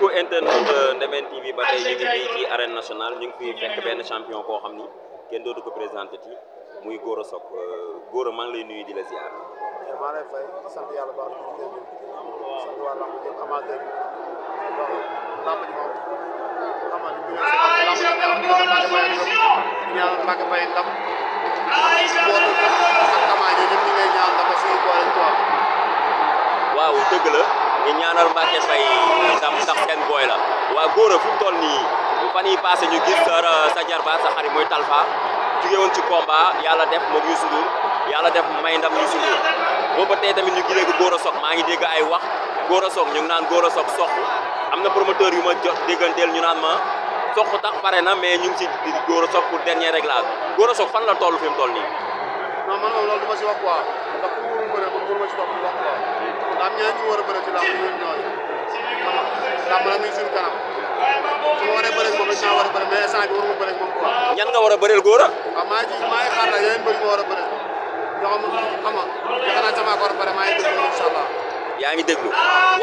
mbokku internet Ndemene TV ba tey ñu ngi fii ci arène nationale ñu ngi fi fekk benn champion koo xam ni kenn dootu ko présenté ci muy Gora Sock Gora maa ngi lay nuyu di la ziar. maa lay fay sant yàlla baax na sant waa lamb ji amateur bi lamb ji moom xam nga ñu ñaan Mbacke Faye ndam boole ak Kama ñi ñëpp ñu lay ñaan ndam suñu boole quoi. waaw dëgg la ñu ñaanal Mbacke Faye ndam ndax seen booy la waa Gora fu mu toll nii fan yii passé ñu gis sa jarbaat sa xarit mooy Talfa jóge woon ci combat yàlla def moog Youssou Ndour yàlla def may ndam Youssou Ndour boobu ba tey tamit ñu gisee ko Gora Sock maa ngi dégg ay wax Gora Sock ñu ngi naan Gora Sock sox am na promoteur yu ma jot dégganteel ñu naan ma sox tax pare na mais ñu ngi ci Gora Sock pour dernier réglage Gora Sock fan la toll fi mu toll nii. non man moom loolu du ma si wax quoi ndax ku mu bëre man mënuma si wax quoi ndax ñeneen ñu war a bëre ci làmb ñun ñooy xam nga làmb nag mi ngi suñu kanam su ma waree bëre moom dañ naa war a bëre mais instant bi waruma bëre moom quoi. ñan nga war a bëreel Gora. waaw maa ngi xaar la yeneen bëri ma war a bëre yoo xam nga yaakaar naa sama ko war a bëre maa ngi déglu incha allah. yaa ngi déglu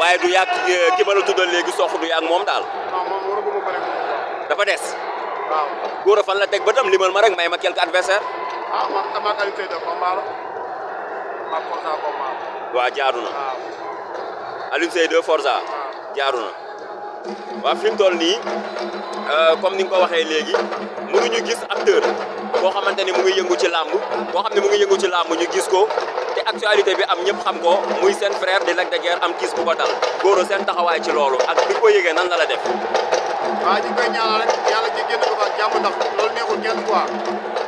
waaye du yàgg ki ma la tuddal léegi sox du yàgg moom daal. non moom waraguma bëre moom quoi. dafa des. waaw Gora fan la teg ba tam limal ma rek may ma quelques adversaires. ah man damaa qualité de combat la maa Forza combat la. waaw jaaru na. waaw Alioune Seye 2 Forza. jaaru na waaw fi mu toll nii comme ni nga ko waxee léegi mënuñu gis acteur boo xamante ni mu ngi yëngu ci làmb boo xam ne mu ngi yëngu ci làmb ñu gis ko te actualité bi am ñëpp xam ko muy seen frère di Lac de Guiers am kiis bu ko dal Gora seen taxawaay ci loolu ak bi ko yëgee nan la la def. waaw ñu koy ñaanal rek yàlla ci génn ko ba jàmm ndax loolu neexul kenn quoi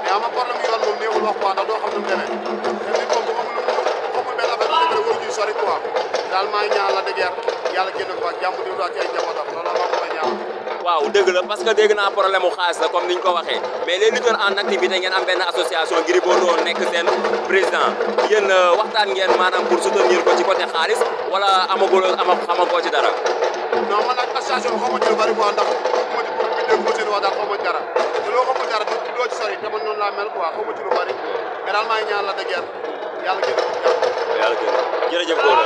mais am na problème yoon moom neexul wax quoi ndax doo xam nu mu demee te nit moom bu xamul benn affaire bu demee waru ci sori quoi daal maa ngi ñaanal Lac de Guiers yàlla génn ko ba jàmm di ci ay njabootam loolu maa koy ñaanal. waaw dëgg la parce que dégg naa problème mu xaalis la comme ni ñu ko waxee mais les lutteurs en activité ngeen am benn association Gris Bordeaux nekk seen président yéen waxtaan ngeen maanaam pour soutenir ko ci côté xaalis wala xamagoo ci dara. non man nag association bi xaw ma ci lu bari quoi ndax xaw ma ci pour bi dégg ko seen wax daal xaw ma ci dara te loo xamul dara doo ci sori te man noonu laa mel quoi xaw ma ci lu bari mais daal maa ngi ñaan Lac de Guiers yàlla génn ko jàmm. yàlla génn jërëjëf Gora.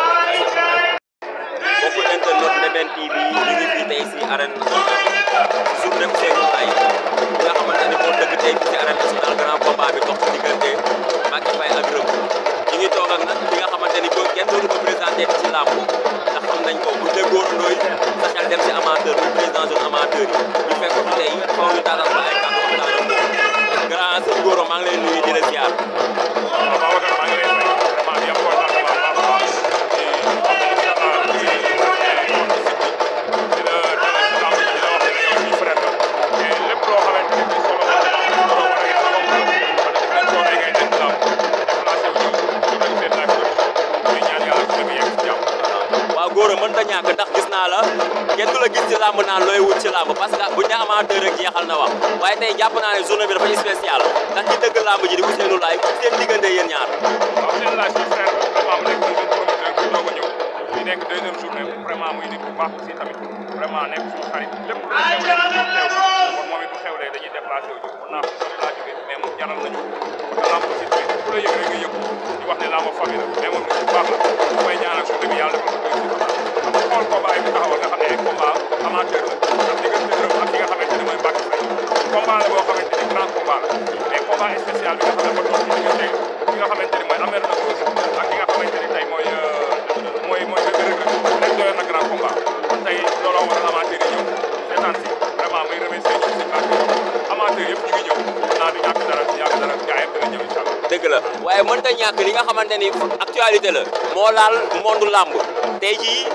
mbokku internet Ndemene TV ñu ngi fii tey si arène nationale si journée Ousseynou Laye bi nga xamante ni moo dëgg tey fii si arène nationale grand combat bi dox ci diggante Mbacke Faye ak Reug ñu ngi toog ak nag li nga xamante ni kenn dootu ko présenté ci làmb ndax xam nañ ko bu dee Gora Ndoye sa xel dem si amateur bi président zone amateur yi ñu fekk ko fi tey faaw ñu taaral ko ay kàddu waxtaan ak moom grand sëñ Gora maa ngi lay nuyu di la ziar. waaw Babacar maa ngi lay fay vraiment di am kontaan bu baax a baax Gora mën ta ñàkk ndax gis naa la kenn du la gis ci làmb naan looy wut ci làmb parce que buñ ne amateur rek jeexal na wax waaye tey jàpp naa ne journée bi dafa spécial ndax ci dëgg làmb ji di Ousseynou Laye seen diggante yéen ñaar. waaw Ousseynou Laye suñu frère vraiment mu nekk deuxième promoteur bi doog a ñëw ñu nekk deuxième journée vraiment muy nit bu baax aussi tamit vraiment nekk suñu xarit lépp lu xewlee kon moom it bu xewlee dañuy déplacé wu mën naa fi sori laa jógee mais moom jaral nañu ko te làmb aussi tamit ku la yëg rek nga yëg ñu wax ne làmb famille la mais moom nit bu baax la ñu koy ñaanal journée bi yàlla defal ko xool combat yi bu taxawal nga xam ne ay combat amateur la ndax diggante Reug ak ki nga xamante ne mooy Mbacke Faye combat la boo xamante ni grand combat la mais combat spécial bi nga xam ne dafa doon ci diggante ki nga xamante ni mooy Amel na Rose ak ki nga xamante ni tey mooy Reug rek doyoon na grand combat kon tey looloo waral amateur yi ñëw seetaan si vraiment muy remercier ñu si baax amateur yëpp ñu ngi ñëw naa du ñàkk dara gaayam dina ñëw incha allah dëgg la waaye mënta ñàkk li nga xamante ni actualité la moo laal monde làmb tey jii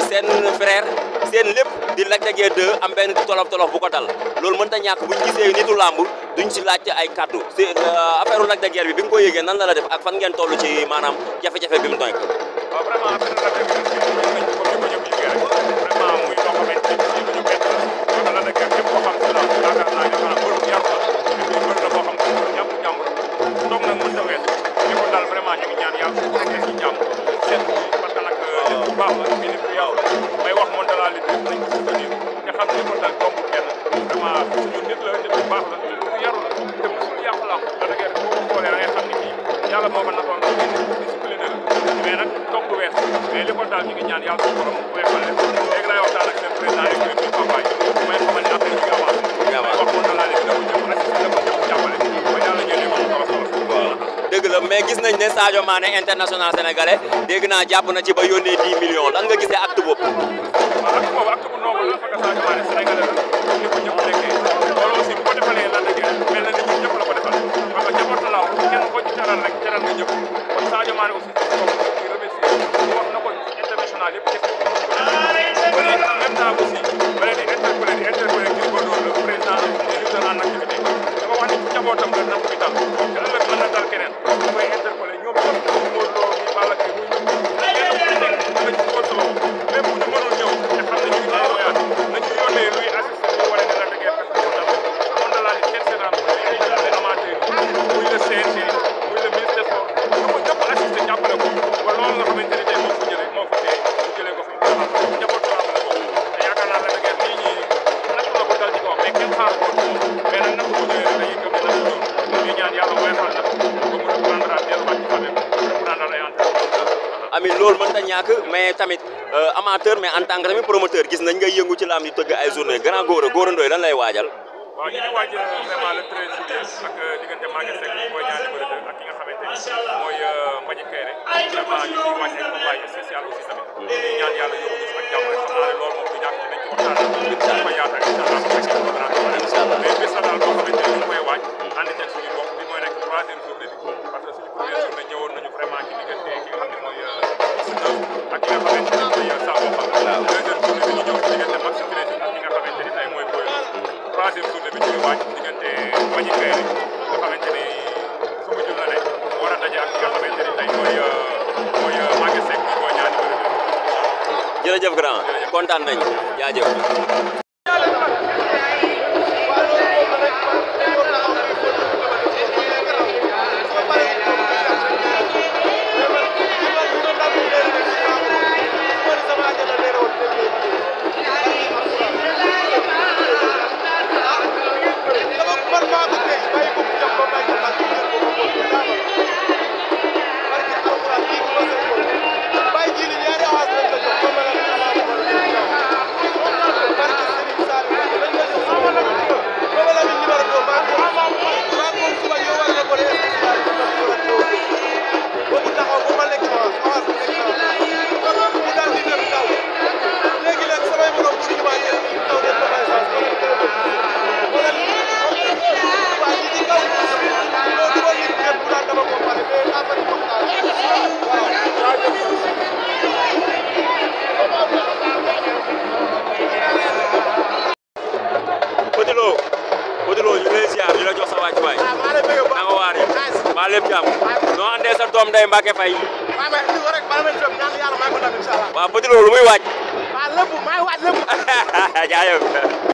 seen frère seen lépp di Lac de Guiers 2 am benn tolof bu ko dal loolu mënta ñàkk buñ gisee nitu làmb duñ si laajte ay kaddu si affaire Lac de Guiers bi nga ko yëgee nan la def ak fan ngeen toll ci maanaam jafe-jafe bi mu doy ko. waaw vraiment affaire Lac de Guiers bi nañ ko comme ni ko ñëpp yëgee rek vraiment muy loo xamante ni si ñu bett la kon Lac de Guiers ñëpp koo xam si làmb yaakaar naa ne maanaam mbër bu yaru la et puis mbër la boo xam ne ñàmp toog nag mën ta wees li ko daal vraiment ñu ngi ñaan yàlla su ko def ci jàmm seet parce que nag nit bu baax la nit bu yaru la may wax monte la lutte nañ ko soutenir te xam ne li ko dal tomb kenn vraiment suñu nit la nit bu baax la nit bu yaru la te mosul yàqu làmb Lac de Guiers boo ko xoolee da ngay xam ne kii yàlla moo ko natoon la discipliné la mais nag tomb wees mais li ko daal ñu ngi ñaan yàlla suñu borom weesal leen léegi laay waxtaan ak seen Sadio Mané international sénégalais dégg naa jàpp na ci ba yónnee 10 millions lan nga gisee acte boobu. waaw acte boobu acte bu noble la parce que Sadio Mané sénégalais la ni ko ñëpp nekkee loolu aussi bu ko defalee lan la mel na ni ñun ñëpp la ko defal parce que jaboot la kenn ko ci teral rek teral nga ñëpp kon Sadio Mané aussi ci remercier wax na ko international yëpp def ko en même temps aussi ba leen di interpellé Gris Bordeaux le président des lutteurs en activité dafa wax ni ci jabootam la napp bi dal te ëllëg mën na dal keneen da koy interpellé ñoom ñëpp Modou Lo mi Balla Gaye muy ñëpp kenn ku ci nekk nga ci góor sa loxo même bu ñu mënul ñëw te xam ne ñu ngi ci voyage nañu yónnee luy assisté ñu wane ne la dëgër parce que dal moom da laa ni kenn seetaan muy amateur muy le CNG muy le ministre des sports ñu ko ñëpp assisté jàppale ko ba loolu nga xamante ne tey moo fa jëlee moo fa tee ñu jëlee ko fi njaboot la am la bokk te yaakaar naa la dëgër nii ñi natt la ko dal ci kawam mais kenn xaaru ko mais nag natt ko ñëwee dañuy gëm ne natt ñoom ñu ñaan yàlla woyofal na ba mu reprendre at delluwaat ci famille reprendre ay Ami loolu mën ta ñàkk mais tamit amateur mais en tant que tamit promoteur gis nañ ngay yëngu ci lamb di tëgg ay journée grand Gora Ndoye lan lay waajal. waaw ñu ngi waaj vraiment le 13 juillet ak diggante Maguette Seck mooy ñaari numéro 2 ak ki nga xamante ni mooy Mbagnick Kaïré vraiment ñu ngi waaj ay combat spécial aussi tamit ñu ñaan yàlla yóbbu ñu ak jàmm rek xam naa ne loolu moom du ñàkk dinañ ci waxtaan ko yaatal incha allah mais bés la daal boo xamante ni ñu ngi koy waaj ànd ceeg suñu bopp bi mooy nekk 3e journée bi parce que suñu première journée ñëwoon nañu vraiment ci diggante ki nga xam ne mooy ak ki nga xamante ni mooy Sabo Xam 2e journée bi ñu ñëw ci diggante Max Crédit ak ki nga xamante ni tey mooy Boy 3e journée bi ñu ngi waaj diggante Mbagnick Kaïré nga xamante ni su ma jëm la ne war a daje ak ki nga xamante ni tey mooy Maguette Seck bi mooy ñaari numéro 2. jërëjëf grand kontaan nañu jaajëf. lépp jàmm noo andee sa doom day Mbacke Faye waaw mais li ko rek bala may ñaan yàlla may ko ndam incha allah waaw Petit Lo lu muy waaj waaw lépp may waaj lépp jaayef